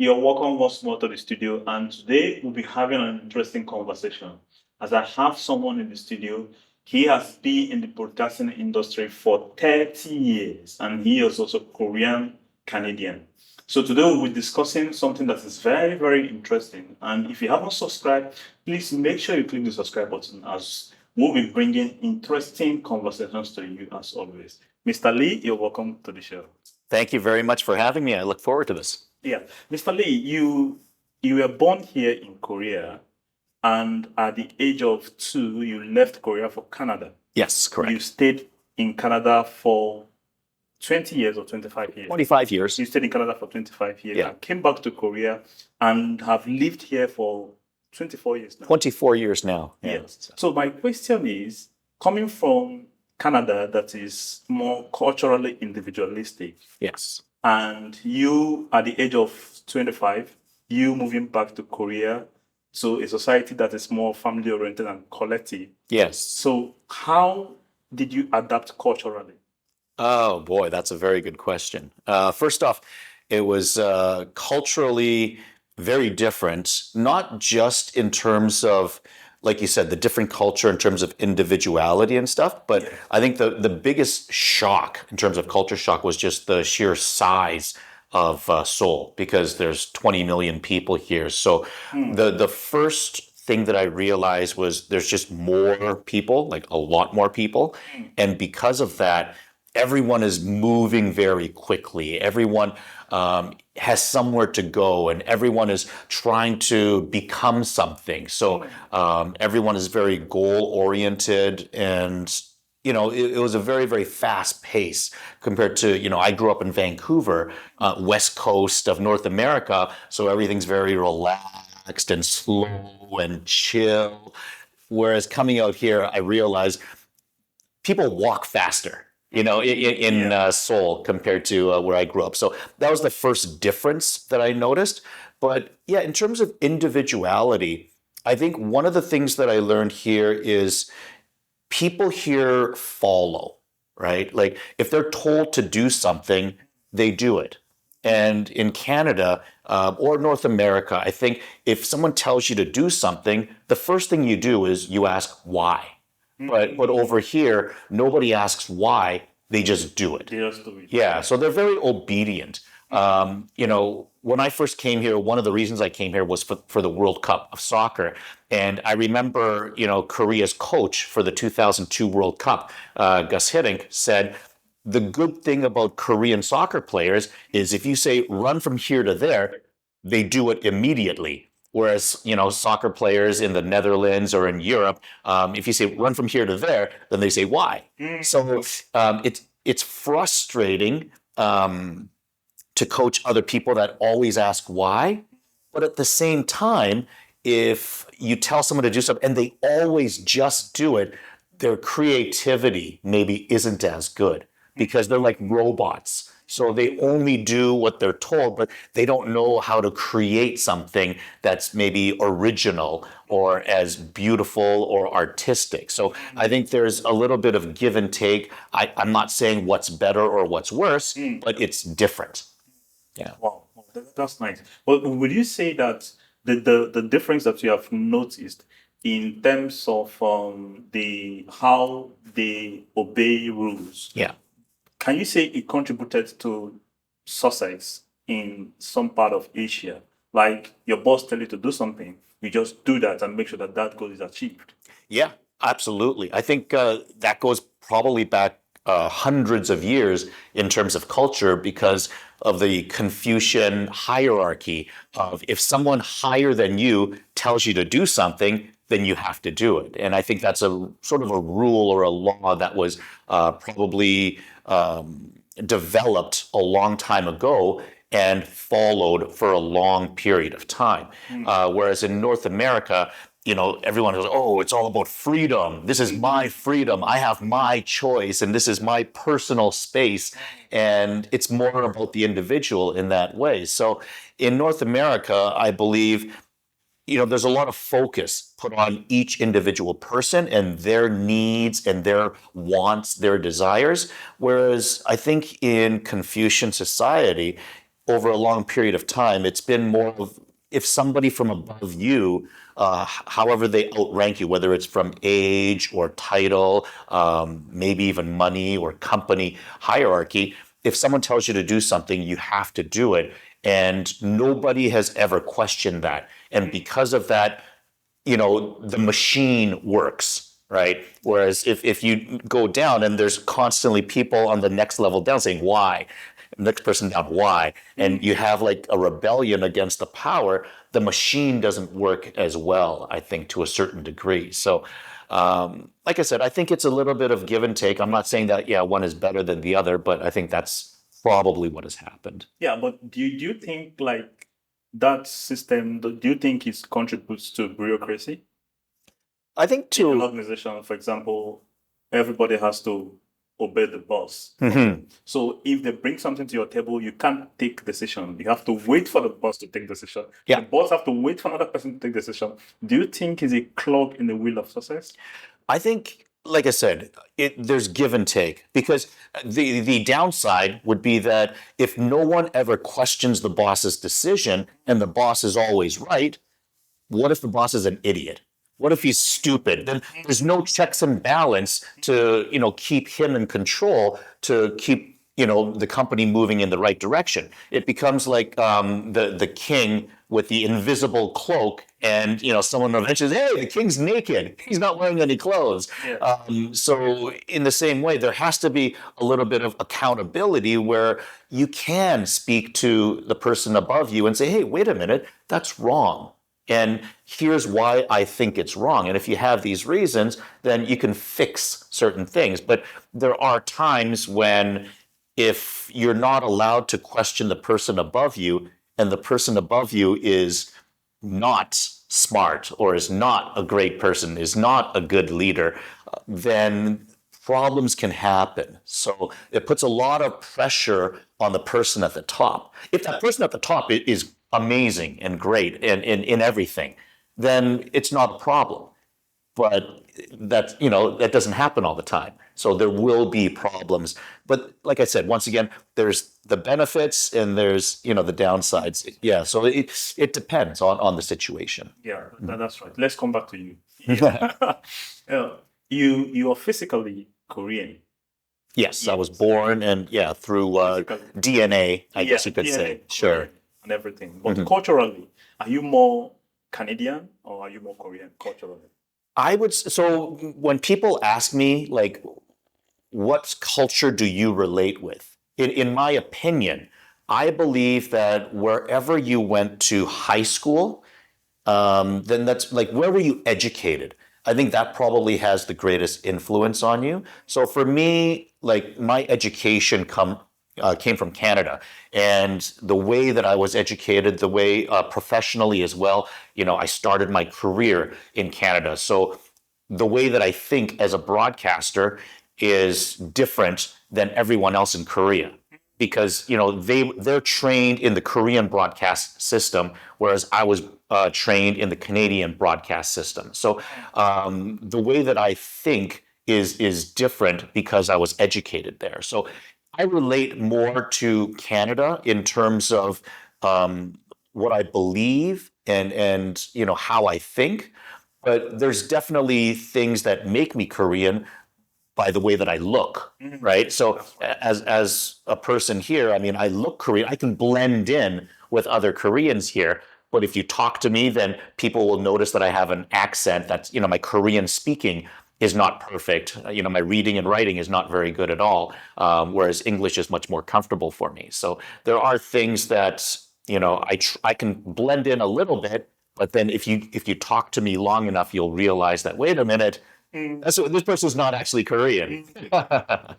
You're welcome once more to the studio, and today we'll be having an interesting conversation. As I have someone in the studio, he has been in the broadcasting industry for 30 years, and he is also Korean Canadian. So today we'll be discussing something that is very, very interesting. And if you haven't subscribed, please make sure you click the subscribe button as we'll be bringing interesting conversations to you as always. Mr. Lee, you're welcome to the show. Thank you very much for having me. I look forward to this. Yeah, Mr. Lee, you were born here in Korea, and at the age of 2, you left Korea for Canada. Yes, correct. You stayed in Canada for 20 years or 25 years? 25 years. You stayed in Canada for 25 years Yeah. and came back to Korea and have lived here for 24 years now. 24 years now. Yeah. Yes. So my question is, coming from Canada that is more culturally individualistic, Yes. and you at the age of 25, you moving back to Korea, so a society that is more family oriented and collective. Yes. So how did you adapt culturally? Oh boy, that's a very good question. First off, it was culturally very different, not just in terms of, like you said, the different culture in terms of individuality and stuff, but I think the biggest shock in terms of culture shock was just the sheer size of Seoul, because there's 20 million people here. So the first thing that I realized was there's just more people, like a lot more people. And because of that, everyone is moving very quickly. Everyone has somewhere to go, and everyone is trying to become something. So everyone is very goal-oriented, and it was a very, very fast pace compared to, I grew up in Vancouver, west coast of North America, so everything's very relaxed and slow and chill. Whereas coming out here, I realized people walk faster, in Seoul compared to where I grew up. So that was the first difference that I noticed. But yeah, in terms of individuality, I think one of the things that I learned here is people here follow, right? Like if they're told to do something, they do it. And in Canada or North America, I think if someone tells you to do something, the first thing you do is you ask why. But over here, nobody asks why, they just do it. They just do it. Yeah, so they're very obedient. When I first came here, one of the reasons I came here was for the World Cup of soccer. And I remember, Korea's coach for the 2002 World Cup, Gus Hiddink, said, the good thing about Korean soccer players is if you say run from here to there, they do it immediately. Whereas, soccer players in the Netherlands or in Europe, if you say run from here to there, then they say why. So it's frustrating to coach other people that always ask why. But at the same time, if you tell someone to do something and they always just do it, their creativity maybe isn't as good because they're like robots. So they only do what they're told, but they don't know how to create something that's maybe original or as beautiful or artistic. So I think there's a little bit of give and take. I'm not saying what's better or what's worse, but it's different. Yeah. Wow, that's nice. Well, would you say that the difference that you have noticed in terms of how they obey rules? Yeah. Can you say it contributed to success in some part of Asia? Like your boss tell you to do something, you just do that and make sure that that goal is achieved. Yeah, absolutely. I think that goes probably back hundreds of years in terms of culture because of the Confucian hierarchy of if someone higher than you tells you to do something, then you have to do it. And I think that's a sort of a rule or a law that was probably developed a long time ago and followed for a long period of time. Whereas in North America, everyone goes, oh, it's all about freedom. This is my freedom. I have my choice, and this is my personal space. And it's more about the individual in that way. So in North America, I believe, there's a lot of focus put on each individual person and their needs and their wants, their desires. Whereas I think in Confucian society, over a long period of time, it's been more of if somebody from above you, however they outrank you, whether it's from age or title, maybe even money or company hierarchy, if someone tells you to do something, you have to do it. And nobody has ever questioned that. And because of that, the machine works, right? Whereas if you go down and there's constantly people on the next level down saying, why? Next person down, why? And you have like a rebellion against the power, the machine doesn't work as well, I think, to a certain degree. So, like I said, I think it's a little bit of give and take. I'm not saying that, one is better than the other, but I think that's probably what has happened. Yeah, but do you think like that system, do you think it contributes to bureaucracy? I think In an to, organization, for example, everybody has to obey the boss. Mhm. So if they bring something to your table, you can't take decision. You have to wait for the boss to take decision. Yeah. The boss have to wait for another person to take decision. Do you think it's a clog in the wheel of success? I think, like I said, there's give and take, because the downside would be that if no one ever questions the boss's decision and the boss is always right, what if the boss is an idiot? What if he's stupid? Then there's no checks and balance to, keep him in control, to keep, the company moving in the right direction. It becomes like the king with the invisible cloak, and someone eventually says, "Hey, the king's naked. He's not wearing any clothes." Yeah. So in the same way, there has to be a little bit of accountability where you can speak to the person above you and say, "Hey, wait a minute, that's wrong. And here's why I think it's wrong." And if you have these reasons, then you can fix certain things. But there are times when if you're not allowed to question the person above you, and the person above you is not smart or is not a great person, is not a good leader, then problems can happen. So it puts a lot of pressure on the person at the top. If that person at the top is amazing and great and in everything, then it's not a problem. But that doesn't happen all the time. So there will be problems. But like I said, once again, there's the benefits and there's the downsides. Yeah. So it depends on the situation. Yeah, that's right. Let's come back to you. You are physically Korean. Yes, I was born and through DNA, I guess you could say. Sure. And everything. But culturally, are you more Canadian or are you more Korean culturally? So when people ask me, like, what culture do you relate with? In my opinion, I believe that wherever you went to high school, then that's like, where were you educated? I think that probably has the greatest influence on you. So for me, like, my education came from Canada, and the way that I was educated, the way professionally as well, I started my career in Canada. So the way that I think as a broadcaster is different than everyone else in Korea, because they're trained in the Korean broadcast system, whereas I was trained in the Canadian broadcast system. So the way that I think is different because I was educated there. So I relate more to Canada in terms of what I believe and how I think. But there's definitely things that make me Korean by the way that I look, right? So as a person here, I mean, I look Korean. I can blend in with other Koreans here. But if you talk to me, then people will notice that I have an accent that's, my Korean speaking is not perfect. My reading and writing is not very good at all, whereas English is much more comfortable for me. So there are things that, I can blend in a little bit, but then if you talk to me long enough, you'll realize that, wait a minute, this person's not actually Korean. Yeah.